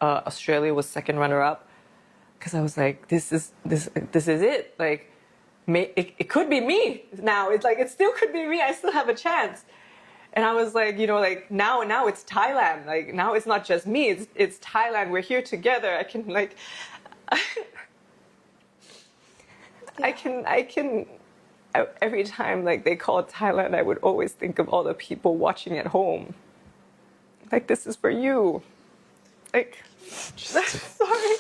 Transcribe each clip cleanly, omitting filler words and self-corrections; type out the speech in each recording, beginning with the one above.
Australia was second runner-up, because I was like, this is it. Like, it could be me now. It's like, it still could be me. I still have a chance. And I was like, you know, like now it's Thailand. Like now it's not just me. It's Thailand. We're here together. I can like, I can. Every time like they called Thailand, I would always think of all the people watching at home. Like, this is for you. Like, sorry.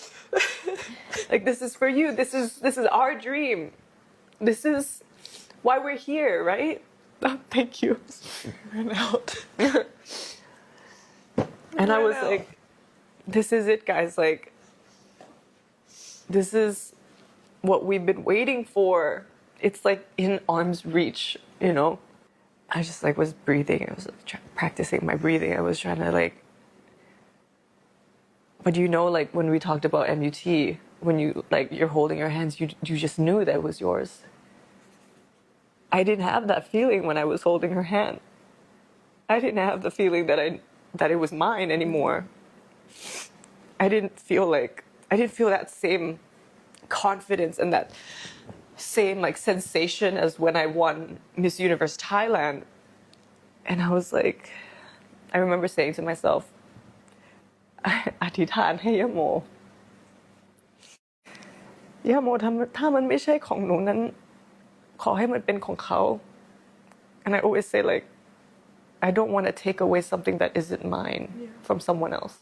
Like, this is for you. This is our dream. This is why we're here, right? Oh, thank you. Ran out. And I was like, this is it, guys. Like, this is what we've been waiting for. It's like in arm's reach, you know? I just like was breathing. I was practicing my breathing. I was trying to like, but you know, like when we talked about MUT, when you like, you're holding your hands, you just knew that it was yours. I didn't have that feeling when I was holding her hand. I didn't have the feeling that it was mine anymore. I didn't feel that same confidence and that same like sensation as when I won Miss Universe Thailand. And I was like, I remember saying to myself, อธิษฐานให้ย่าโมถ้ามันไม่ใช่ของหนูนั้นขอให้มันเป็นของเขา and I always say like I don't want to take away something that isn't mine from someone else.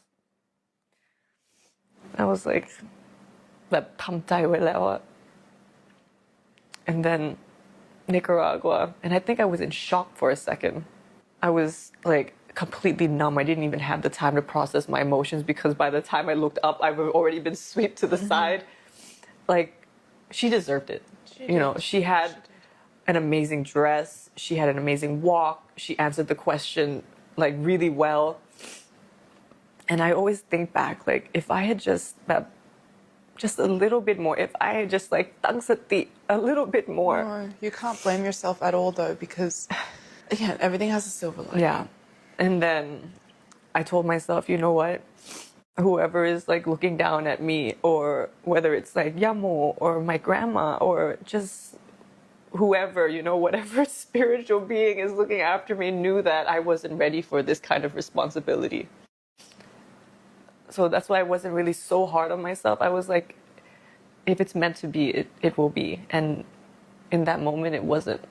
I was like แบบทำใจไว้แล้วอะ and then Nicaragua, and I think I was in shock for a second. I was like completely numb. I didn't even have the time to process my emotions because by the time I looked up, I've already been swept to the side. Like, she deserved it. You know, she had an amazing dress. She had an amazing walk. She answered the question like really well. And I always think back, like, if I had just a little bit more, if I had just like tang sati a little bit more. No, you can't blame yourself at all though, because again, everything has a silver lining. Yeah. And then I told myself, you know what? Whoever is like looking down at me, or whether it's like Yamo or my grandma or just whoever, you know, whatever spiritual being is looking after me, knew that I wasn't ready for this kind of responsibility. So that's why I wasn't really so hard on myself. I was like, if it's meant to be, it will be. And in that moment, it wasn't.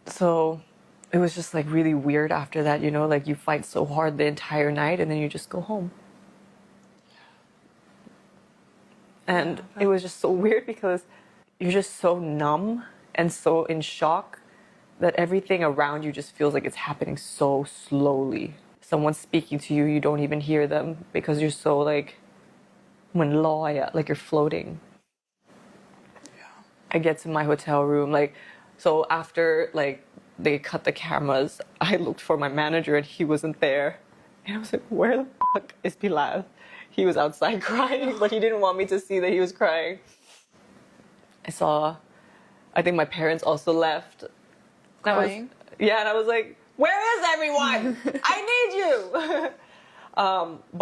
So it was just like really weird after that, you know, like you fight so hard the entire night and then you just go home. And it was just so weird because you're just so numb and so in shock that everything around you just feels like it's happening so slowly. Someone's speaking to you, you don't even hear them because you're so like, เหมือนลอยอะ like you're floating. I get to my hotel room, like, so after like they cut the cameras, I looked for my manager and he wasn't there. And I was like, where the fuck is Bilal? He was outside crying, but he didn't want me to see that he was crying. I think my parents also left. Crying? Yeah, and I was like, where is everyone? I need you.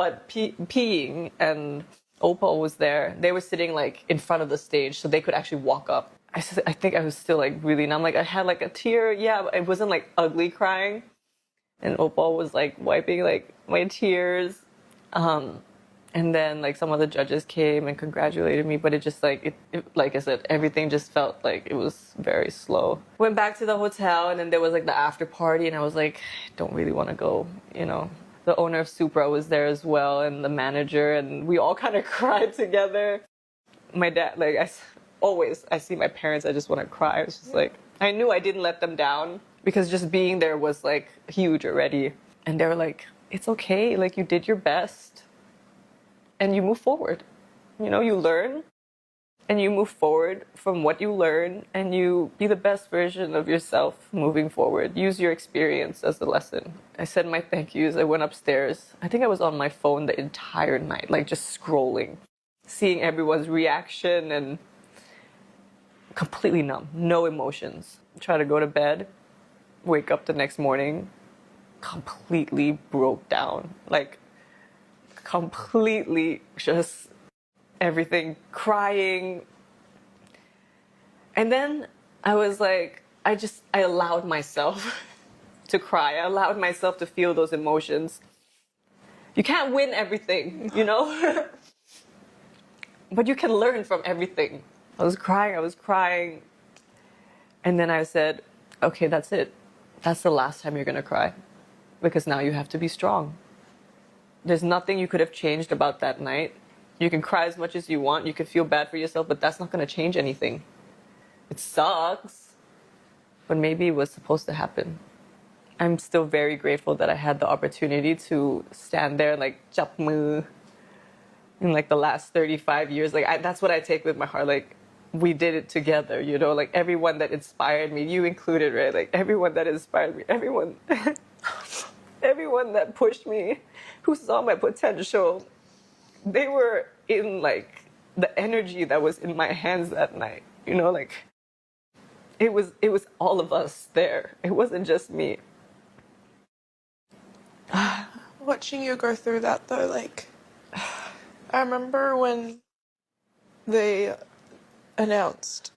But Ying and Opal was there. They were sitting like in front of the stage so they could actually walk up. I think I was still like really numb. Like I had like a tear. Yeah, but it wasn't like ugly crying. And Opal was like wiping like my tears. And then like some of the judges came and congratulated me, but it just like, it like I said, everything just felt like it was very slow. Went back to the hotel and then there was like the after party and I was like, don't really want to go, you know. The owner of Supra was there as well and the manager, and we all kind of cried together. My dad, like I see my parents, I just want to cry. It's just like, I knew I didn't let them down because just being there was like huge already. And they were like, it's okay, like you did your best. And you move forward, you know, you learn and you move forward from what you learn and you be the best version of yourself moving forward. Use your experience as a lesson. I said my thank yous. I went upstairs. I think I was on my phone the entire night, like just scrolling, seeing everyone's reaction and completely numb, no emotions. Try to go to bed, wake up the next morning, completely broke down, like completely just everything, crying. And then I was like, I allowed myself to cry. I allowed myself to feel those emotions. You can't win everything, you know? But you can learn from everything. I was crying. And then I said, okay, that's it. That's the last time you're going to cry. Because now you have to be strong. There's nothing you could have changed about that night. You can cry as much as you want. You can feel bad for yourself, but that's not going to change anything. It sucks. But maybe it was supposed to happen. I'm still very grateful that I had the opportunity to stand there and like japมือin like the last 35 years. Like that's what I take with my heart. Like we did it together, you know, like everyone that inspired me, you included, right? Like everyone that inspired me, everyone that pushed me, who saw my potential, they were in like the energy that was in my hands that night, you know, like it was all of us there. It wasn't just me. Watching you go through that though, like, I remember when they announced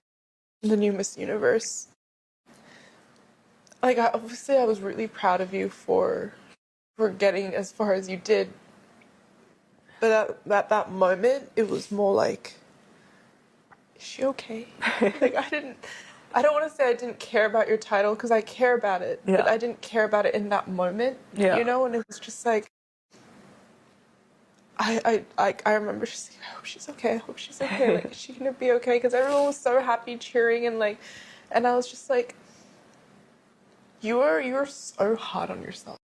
the new Miss Universe. Like, obviously I was really proud of you for getting as far as you did. But at that moment, it was more like, is she okay? Like, I don't want to say I didn't care about your title, because I care about it, but I didn't care about it in that moment, you know? And it was just like, I remember just saying, I hope she's okay, I hope she's okay, like, is she gonna be okay? Because everyone was so happy, cheering, and like, and I was just like, you are so hard on yourself.